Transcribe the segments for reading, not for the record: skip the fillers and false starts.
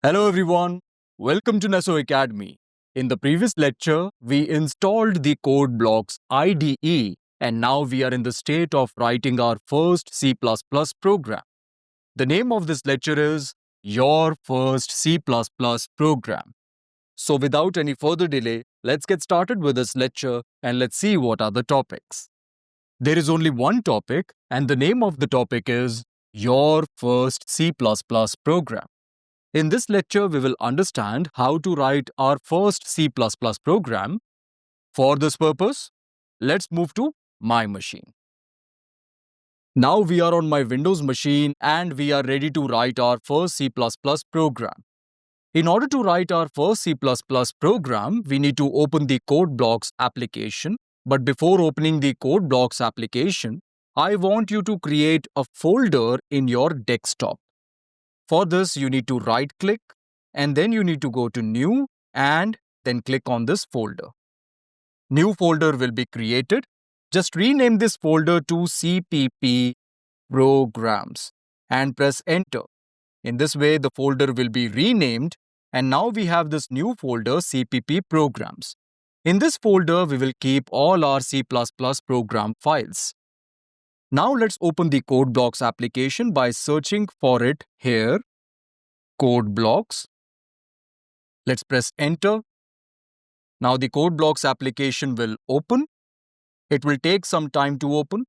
Hello everyone, welcome to Neso Academy. In the previous lecture, we installed the code blocks IDE and now we are in the state of writing our first C++ program. The name of this lecture is Your First C++ Program. So without any further delay, let's get started with this lecture and let's see what are the topics. There is only one topic and the name of the topic is Your First C++ Program. In this lecture, we will understand how to write our first C++ program. For this purpose, let's move to my machine. Now we are on my Windows machine and we are ready to write our first C++ program. In order to write our first C++ program, we need to open the code blocks application. But before opening the code blocks application, I want you to create a folder in your desktop. For this, you need to right-click and then you need to go to New and then click on this folder. New folder will be created. Just rename this folder to CPP Programs and press Enter. In this way, the folder will be renamed and now we have this new folder CPP Programs. In this folder, we will keep all our C++ program files. Now let's open the code blocks application by searching for it here. Code blocks. Let's press Enter. Now the code blocks application will open. It will take some time to open.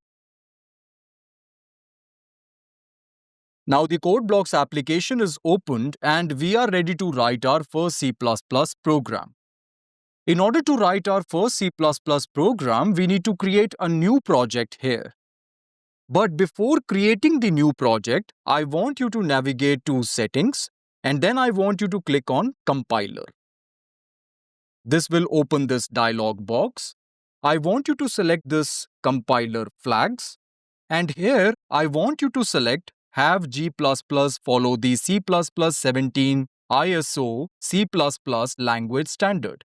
Now the code blocks application is opened and we are ready to write our first C++ program. In order to write our first C++ program, we need to create a new project here. But before creating the new project, I want you to navigate to Settings and then I want you to click on Compiler. This will open this dialog box. I want you to select this compiler flags and here I want you to select have G++ follow the C++ 17 ISO C++ language standard.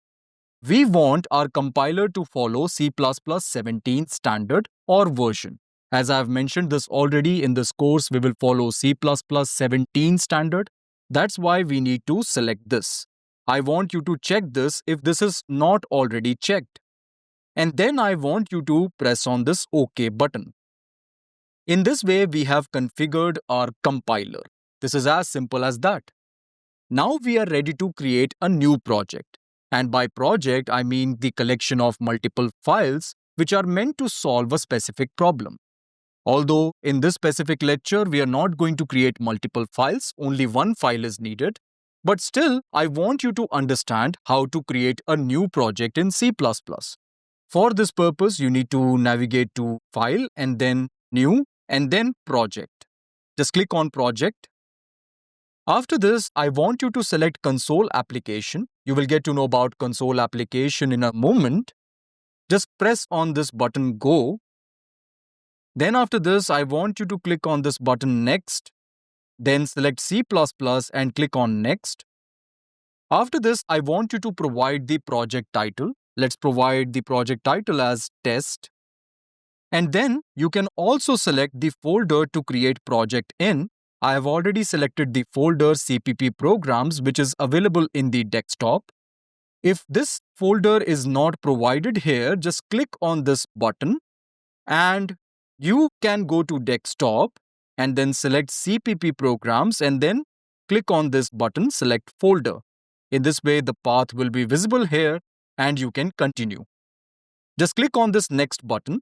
We want our compiler to follow C++ 17 standard or version. As I have mentioned this already in this course, we will follow C++ 17 standard. That's why we need to select this. I want you to check this if this is not already checked. And then I want you to press on this OK button. In this way, we have configured our compiler. This is as simple as that. Now we are ready to create a new project. And by project, I mean the collection of multiple files which are meant to solve a specific problem. Although in this specific lecture, we are not going to create multiple files, only one file is needed. But still, I want you to understand how to create a new project in C++. For this purpose, you need to navigate to File and then New and then Project. Just click on Project. After this, I want you to select Console Application. You will get to know about Console Application in a moment. Just press on this button Go. Then after this, I want you to click on this button Next. Then select C++ and click on Next. After this, I want you to provide the project title. Let's provide the project title as Test. And then you can also select the folder to create project in. I have already selected the folder CPP Programs, which is available in the desktop. If this folder is not provided here, just click on this button and you can go to Desktop and then select CPP Programs and then click on this button, Select Folder. In this way, the path will be visible here and you can continue. Just click on this Next button.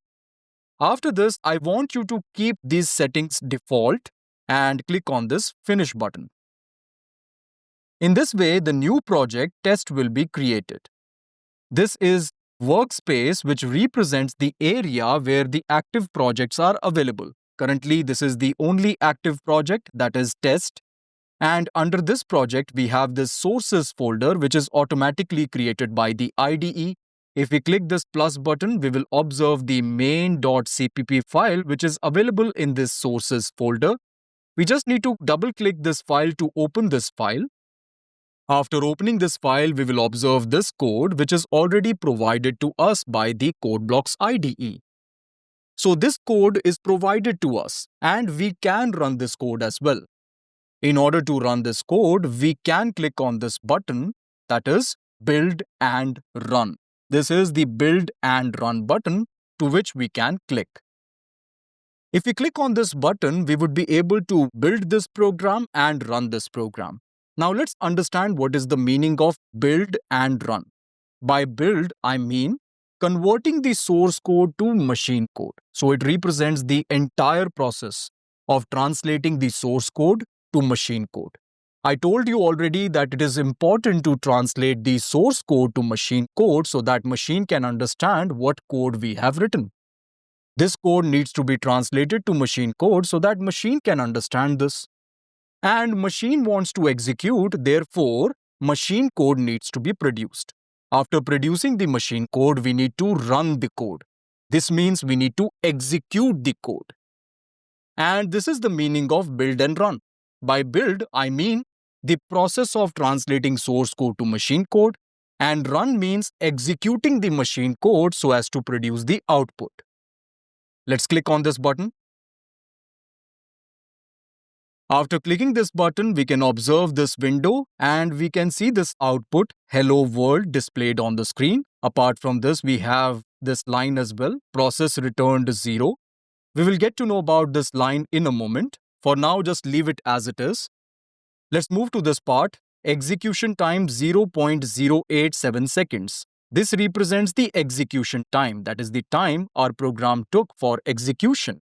After this, I want you to keep these settings default and click on this Finish button. In this way, the new project Test will be created. This is workspace which represents the area where the active projects are available. Currently, this is the only active project, that is Test. And under this project, we have this Sources folder which is automatically created by the IDE. If we click this plus button, we will observe the main.cpp file which is available in this Sources folder. We just need to double-click this file to open this file. After opening this file, we will observe this code which is already provided to us by the code blocks IDE. So this code is provided to us and we can run this code as well. In order to run this code, we can click on this button, that is Build and Run. This is the Build and Run button to which we can click. If we click on this button, we would be able to build this program and run this program. Now let's understand what is the meaning of build and run. By build, I mean converting the source code to machine code. So it represents the entire process of translating the source code to machine code. I told you already that it is important to translate the source code to machine code so that machine can understand what code we have written. This code needs to be translated to machine code so that machine can understand this. And machine wants to execute, therefore, machine code needs to be produced. After producing the machine code, we need to run the code. This means we need to execute the code. And this is the meaning of build and run. By build, I mean the process of translating source code to machine code, and run means executing the machine code so as to produce the output. Let's click on this button. After clicking this button, we can observe this window and we can see this output, Hello World, displayed on the screen. Apart from this, we have this line as well, process returned 0. We will get to know about this line in a moment. For now, just leave it as it is. Let's move to this part, execution time 0.087 seconds. This represents the execution time, that is the time our program took for execution.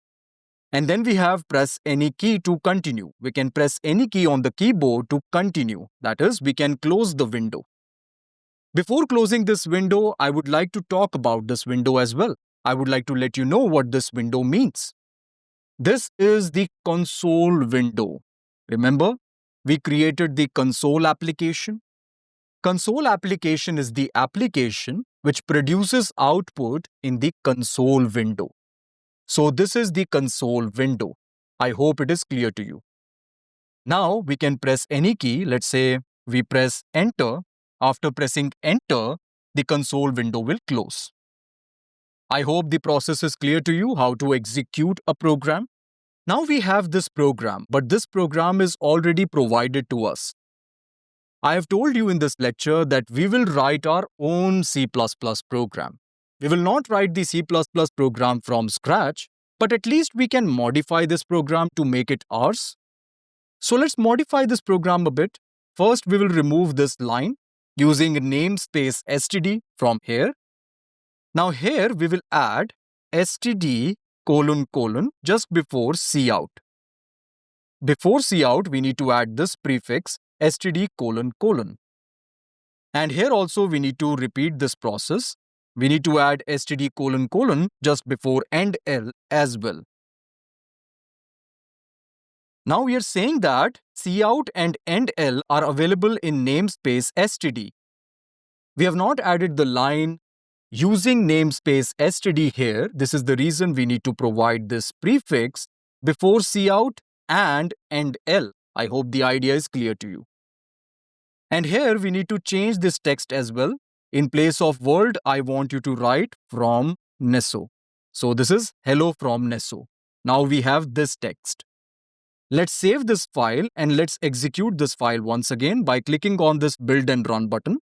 And then we have press any key to continue. We can press any key on the keyboard to continue. That is, we can close the window. Before closing this window, I would like to talk about this window as well. I would like to let you know what this window means. This is the console window. Remember, we created the console application. Console application is the application which produces output in the console window. So this is the console window. I hope it is clear to you. Now we can press any key. Let's say we press enter. After pressing enter, the console window will close. I hope the process is clear to you how to execute a program. Now we have this program, but this program is already provided to us. I have told you in this lecture that we will write our own C++ program. We will not write the C++ program from scratch, but at least we can modify this program to make it ours. So let's modify this program a bit. First, we will remove this line using namespace std from here. Now here we will add std : just before cout. Before cout, we need to add this prefix std : And here also we need to repeat this process. We need to add std : just before end L as well. Now we are saying that cout and end L are available in namespace std. We have not added the line using namespace std here. This is the reason we need to provide this prefix before cout and end L. I hope the idea is clear to you. And here we need to change this text as well. In place of world, I want you to write from Neso. So this is hello from Neso. Now we have this text. Let's save this file and let's execute this file once again by clicking on this build and run button.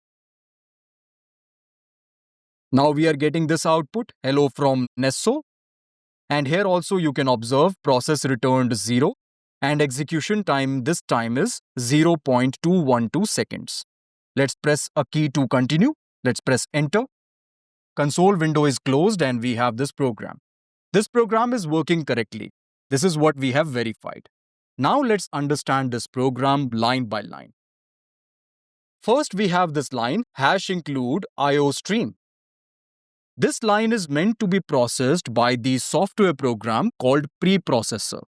Now we are getting this output, hello from Neso. And here also you can observe process returned 0 and execution time this time is 0.212 seconds. Let's press a key to continue. Let's press enter. Console window is closed and we have this program. This program is working correctly. This is what we have verified. Now let's understand this program line by line. First we have this line #include IOStream. This line is meant to be processed by the software program called preprocessor.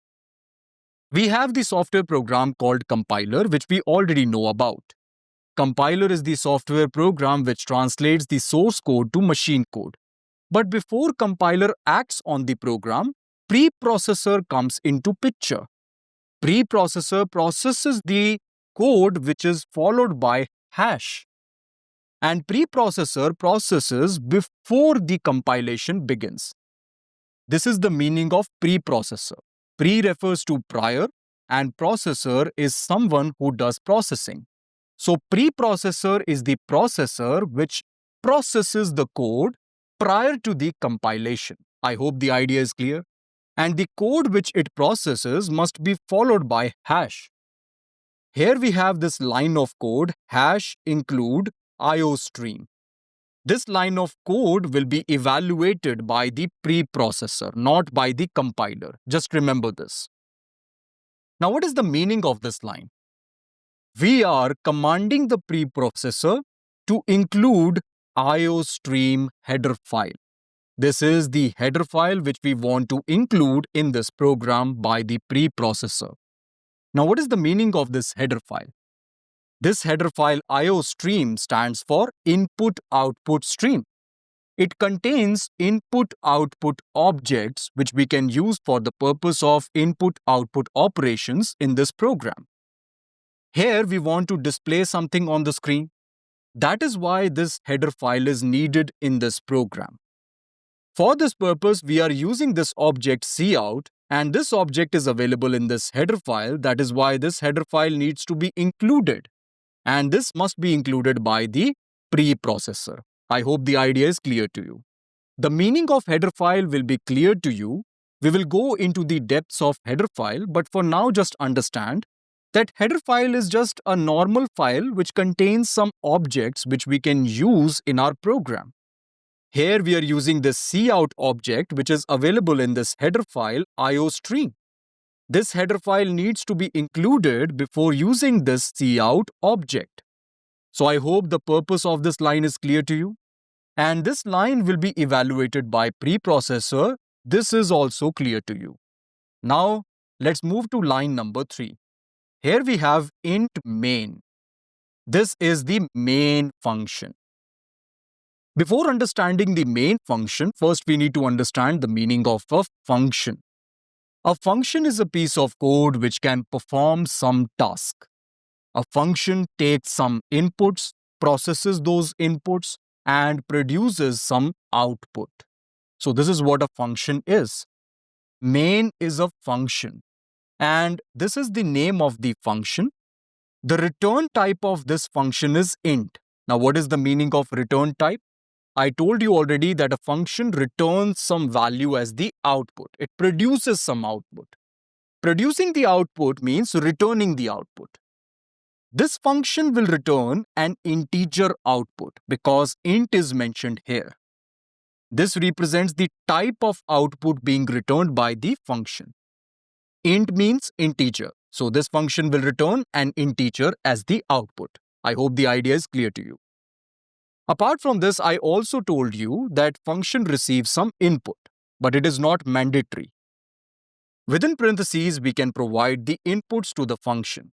We have the software program called compiler, which we already know about. Compiler is the software program which translates the source code to machine code. But before compiler acts on the program, preprocessor comes into picture. Preprocessor processes the code which is followed by hash. And preprocessor processes before the compilation begins. This is the meaning of preprocessor. Pre refers to prior and processor is someone who does processing. So preprocessor is the processor which processes the code prior to the compilation. I hope the idea is clear. And the code which it processes must be followed by hash. Here we have this line of code, hash include IO stream. This line of code will be evaluated by the preprocessor, not by the compiler. Just remember this. Now, what is the meaning of this line? We are commanding the preprocessor to include IO stream header file. This is the header file which we want to include in this program by the preprocessor. Now, what is the meaning of this header file? This header file IO stream stands for input-output stream. It contains input-output objects which we can use for the purpose of input-output operations in this program. Here we want to display something on the screen. That is why this header file is needed in this program. For this purpose, we are using this object cout, and this object is available in this header file. That is why this header file needs to be included. And this must be included by the preprocessor. I hope the idea is clear to you. The meaning of header file will be clear to you. We will go into the depths of header file, but for now just understand that header file is just a normal file which contains some objects which we can use in our program. Here we are using this cout object which is available in this header file IO stream. This header file needs to be included before using this cout object. So I hope the purpose of this line is clear to you. And this line will be evaluated by preprocessor. This is also clear to you. Now let's move to line number 3. Here we have int main. This is the main function. Before understanding the main function, first we need to understand the meaning of a function. A function is a piece of code which can perform some task. A function takes some inputs, processes those inputs, and produces some output. So this is what a function is. Main is a function, and this is the name of the function. The return type of this function is int. Now, what is the meaning of return type? I told you already that a function returns some value as the output. It produces some output. Producing the output means returning the output. This function will return an integer output because int is mentioned here. This represents the type of output being returned by the function. Int means integer. So this function will return an integer as the output. I hope the idea is clear to you. Apart from this, I also told you that function receives some input, but it is not mandatory. Within parentheses, we can provide the inputs to the function.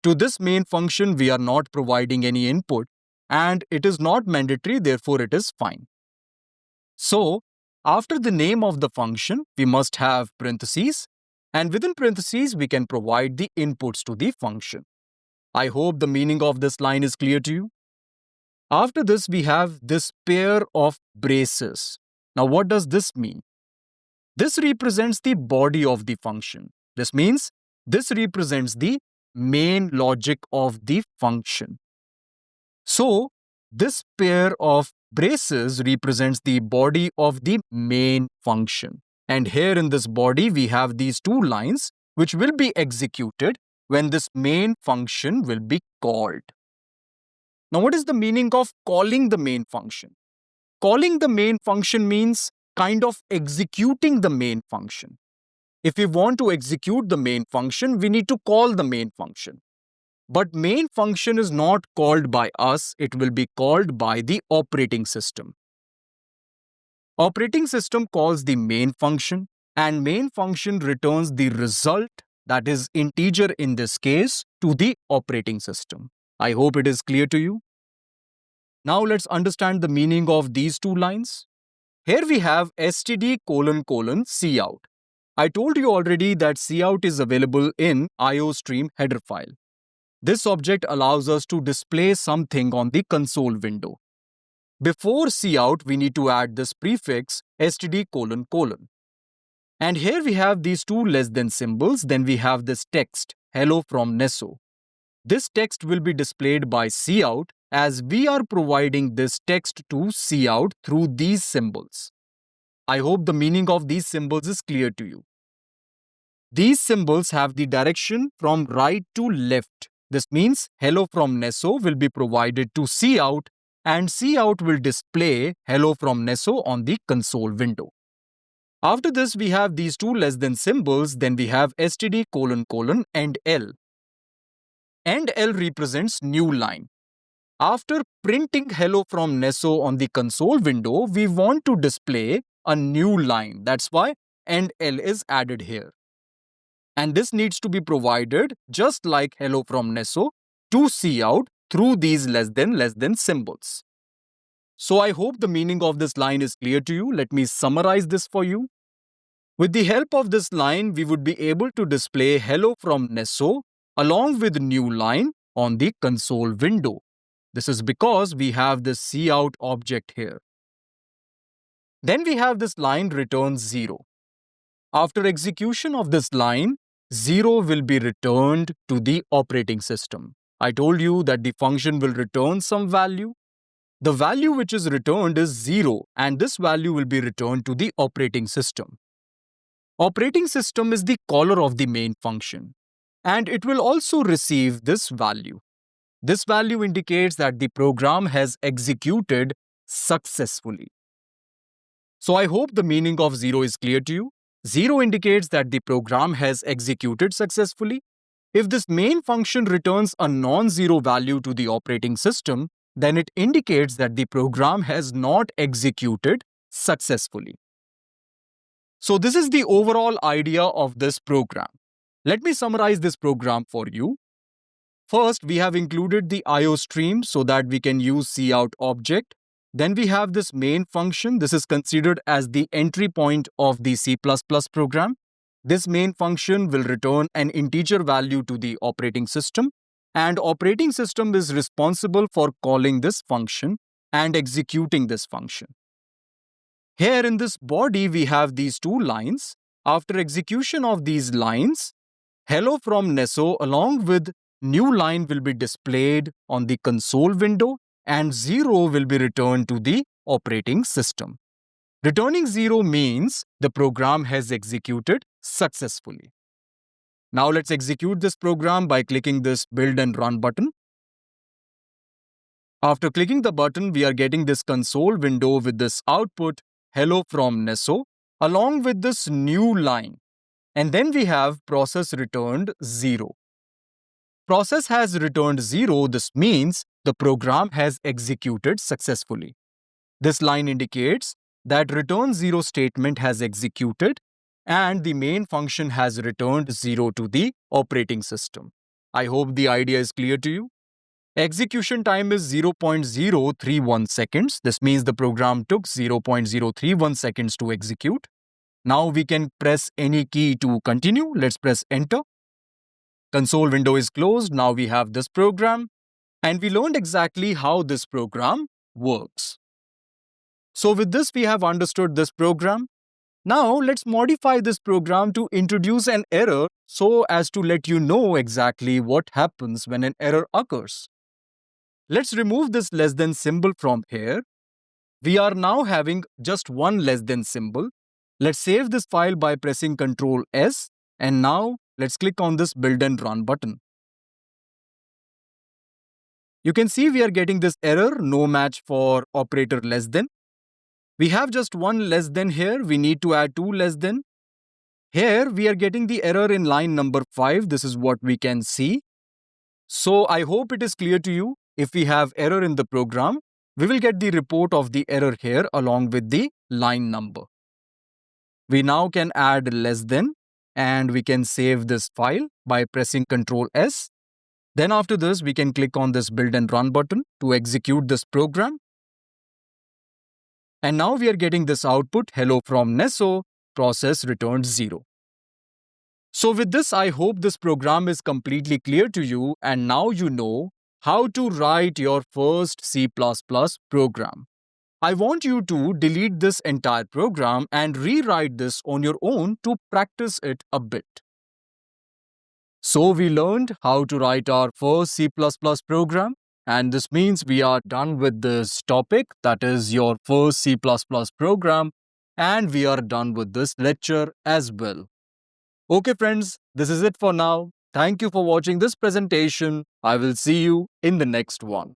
To this main function, we are not providing any input, and it is not mandatory, therefore it is fine. So, after the name of the function, we must have parentheses, and within parentheses, we can provide the inputs to the function. I hope the meaning of this line is clear to you. After this, we have this pair of braces. Now, what does this mean? This represents the body of the function. This means this represents the main logic of the function. So, this pair of braces represents the body of the main function. And here in this body, we have these two lines which will be executed when this main function will be called. Now, what is the meaning of calling the main function? Calling the main function means kind of executing the main function. If we want to execute the main function, we need to call the main function. But main function is not called by us, it will be called by the operating system. Operating system calls the main function, and main function returns the result, that is integer in this case, to the operating system. I hope it is clear to you. Now let's understand the meaning of these two lines. Here we have std::cout. I told you already that cout is available in IOStream header file. This object allows us to display something on the console window. Before cout, we need to add this prefix std::. And here we have these two less than symbols. Then we have this text, hello from Neso. This text will be displayed by cout as we are providing this text to cout through these symbols. I hope the meaning of these symbols is clear to you. These symbols have the direction from right to left. This means hello from Neso will be provided to cout and cout will display hello from Neso on the console window. After this, we have these two less than symbols. Then we have std : end L. End L represents new line. After printing hello from Neso on the console window, we want to display a new line. That's why end L is added here. And this needs to be provided just like hello from Neso to cout through these less than symbols. So I hope the meaning of this line is clear to you. Let me summarize this for you. With the help of this line, we would be able to display hello from Neso along with new line on the console window. This is because we have this cout object here. Then we have this line returns 0. After execution of this line, 0 will be returned to the operating system. I told you that the function will return some value. The value which is returned is 0 and this value will be returned to the operating system. Operating system is the caller of the main function and it will also receive this value. This value indicates that the program has executed successfully. So I hope the meaning of 0 is clear to you. 0 indicates that the program has executed successfully. If this main function returns a non-zero value to the operating system, then it indicates that the program has not executed successfully. So this is the overall idea of this program. Let me summarize this program for you. First, we have included the IO stream so that we can use cout object. Then we have this main function. This is considered as the entry point of the C++ program. This main function will return an integer value to the operating system, and operating system is responsible for calling this function and executing this function. Here in this body, we have these two lines. After execution of these lines, hello from Neso along with new line will be displayed on the console window and 0 will be returned to the operating system. Returning 0 means the program has executed successfully. Now let's execute this program by clicking this Build and Run button. After clicking the button, we are getting this console window with this output hello from Neso along with this new line. And then we have process returned 0. Process has returned 0. This means the program has executed successfully. This line indicates that return 0 statement has executed and the main function has returned 0 to the operating system. I hope the idea is clear to you. Execution time is 0.031 seconds. This means the program took 0.031 seconds to execute. Now we can press any key to continue. Let's press enter. Console window is closed. Now we have this program and we learned exactly how this program works. So with this, we have understood this program. Now let's modify this program to introduce an error so as to let you know exactly what happens when an error occurs. Let's remove this less than symbol from here. We are now having just one less than symbol. Let's save this file by pressing Ctrl S and now let's click on this Build and Run button. You can see we are getting this error, no match for operator less than. We have just one less than here. We need to add two less than. Here we are getting the error in line number 5. This is what we can see. So I hope it is clear to you. If we have error in the program, we will get the report of the error here along with the line number. We now can add less than and we can save this file by pressing Ctrl S. Then after this, we can click on this Build and Run button to execute this program. And now we are getting this output, hello from Neso, process returned 0. So with this, I hope this program is completely clear to you and now you know how to write your first C++ program. I want you to delete this entire program and rewrite this on your own to practice it a bit. So we learned how to write our first C++ program, and this means we are done with this topic, that is your first C++ program, and we are done with this lecture as well. Okay friends, this is it for now. Thank you for watching this presentation. I will see you in the next one.